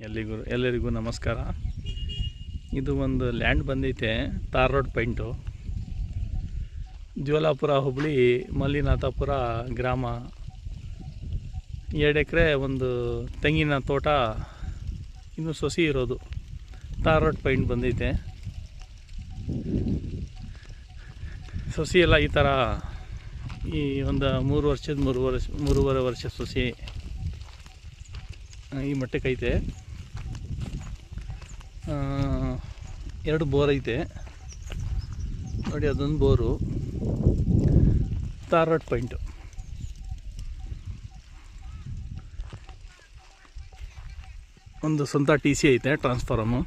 ಎಲ್ಲರಿಗೂ ನಮಸ್ಕಾರ. ಇದು ಒಂದು ಲ್ಯಾಂಡ್ ಬಂದೈತೆ, ತಾರ್ ರೋಡ್ ಪೈಂಟು, ಜ್ವಾಲಾಪುರ ಹುಬ್ಳಿ ಮಲ್ಲಿನಾಥಪುರ ಗ್ರಾಮ. 2 ಎಕರೆ ಒಂದು ತೆಂಗಿನ ತೋಟ ಇನ್ನು ಸೊಸಿ ಇರೋದು. ತಾರ್ ರೋಡ್ ಪೈಂಟ್ ಬಂದೈತೆ. ಸೊಸಿ ಎಲ್ಲ ಈ ಥರ ಈ ಒಂದು 3 ವರ್ಷ ಸೊಸಿ ಈ ಮಟ್ಟಕ್ಕೈತೆ. 2 ಬೋರ್ ಐತೆ ನೋಡಿ, ಅದೊಂದು ಬೋರು. ತಾರ್ ರೋಡ್ ಪೈಂಟು. ಒಂದು ಸ್ವಂತ TC ಐತೆ, ಟ್ರಾನ್ಸ್ಫಾರಮು.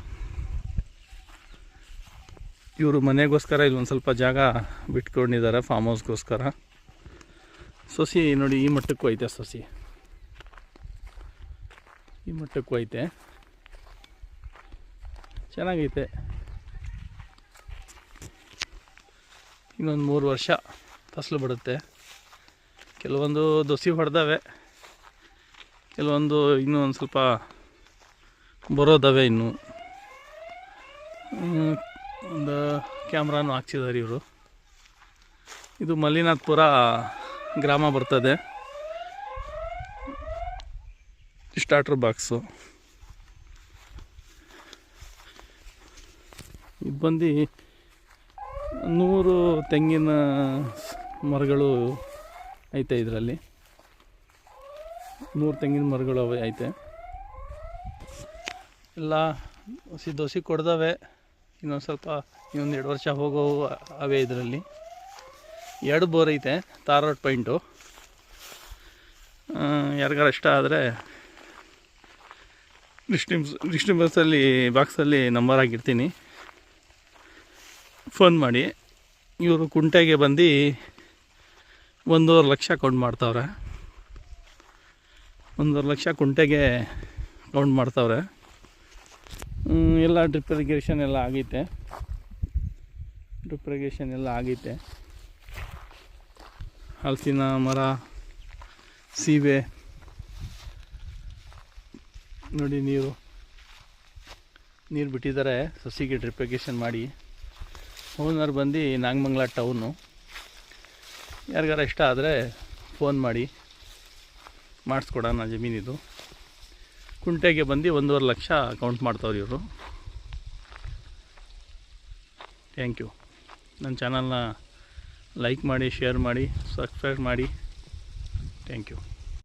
ಇವರು ಮನೆಗೋಸ್ಕರ ಇಲ್ಲೊಂದು ಸ್ವಲ್ಪ ಜಾಗ ಬಿಟ್ಕೊಂಡಿದ್ದಾರೆ, ಫಾರ್ಮ್ ಹೌಸ್ಗೋಸ್ಕರ. ಸೊಸಿ ನೋಡಿ ಈ ಮಟ್ಟಕ್ಕೂ ಐತೆ. ಸೊಸಿ ಈ ಮಟ್ಟಕ್ಕೂ ಐತೆ, ಚೆನ್ನಾಗೈತೆ. ಇನ್ನೊಂದು 3 ವರ್ಷ ಫಸಲು ಬಿಡುತ್ತೆ. ಕೆಲವೊಂದು ದೊಸಿ ಹೊಡೆದವೆ, ಕೆಲವೊಂದು ಇನ್ನೂ ಒಂದು ಸ್ವಲ್ಪ ಬರೋದವೆ. ಇನ್ನು ಒಂದು ಕ್ಯಾಮ್ರಾನು ಹಾಕ್ಸಿದ್ದಾರೆ ಇವರು. ಇದು ಮಲ್ಲಿನಾಥಪುರ ಗ್ರಾಮ ಬರ್ತದೆ. ಸ್ಟಾರ್ಟರ್ ಬಾಕ್ಸು ಇದು ಬಂದು 100 ತೆಂಗಿನ ಮರಗಳು ಐತೆ. ಇದರಲ್ಲಿ 100 ತೆಂಗಿನ ಮರಗಳು ಐತೆ. ಎಲ್ಲ ದೋಸಿ ಕೊಡ್ದವೆ. ಇನ್ನೊಂದು ಸ್ವಲ್ಪ 2 ವರ್ಷ ಹೋಗೋ ಅವೇ. ಇದರಲ್ಲಿ 2 ಬೋರ್ ಐತೆ. Tar road paint. ಯಾರಿಗಾರ ಇಷ್ಟ ಆದರೆ ಡಿಸ್ಟ್ರಿಬ್ಯೂಷನಲ್ಲಿ ಬಾಕ್ಸಲ್ಲಿ ನಂಬರ್ ಹಾಕಿರ್ತೀನಿ, ಫೋನ್ ಮಾಡಿ. ಇವರು ಕುಂಟೆಗೆ ಬಂದು 1.5 ಲಕ್ಷ ಕೌಂಟ್ ಮಾಡ್ತಾವ್ರೆ. 1.5 ಲಕ್ಷ ಕುಂಟೆಗೆ ಕೌಂಟ್ ಮಾಡ್ತಾವ್ರೆ. ಎಲ್ಲ ಡ್ರಿಪ್ ಇರಿಗೇಷನ್ ಎಲ್ಲ ಆಗೈತೆ. ಹಲಸಿನ ಮರ, ಸೀಬೆ ನೋಡಿ, ನೀರು ಬಿಟ್ಟಿದ್ದಾರೆ ಸಸಿಗೆ ಡ್ರಿಪ್ ಇರಿಗೇಷನ್ ಮಾಡಿ. ಓನರ್ ಬಂದು ನಾಗಮಂಗಲ ಟೌನು. ಯಾರಿಗಾರ ಇಷ್ಟ ಆದರೆ ಫೋನ್ ಮಾಡಿ ಮಾಡಿಸ್ಕೊಡೋಣ. ಜಮೀನಿದು ಕುಂಟೆಗೆ ಬಂದು 1.5 ಲಕ್ಷ ಕೌಂಟ್ ಮಾಡ್ತಾವ್ರಿ ಇವರು. Thank you. ನನ್ನ ಚಾನಲ್ನ ಲೈಕ್ ಮಾಡಿ, ಶೇರ್ ಮಾಡಿ, ಸಬ್ಸ್ಕ್ರೈಬ್ ಮಾಡಿ. Thank you.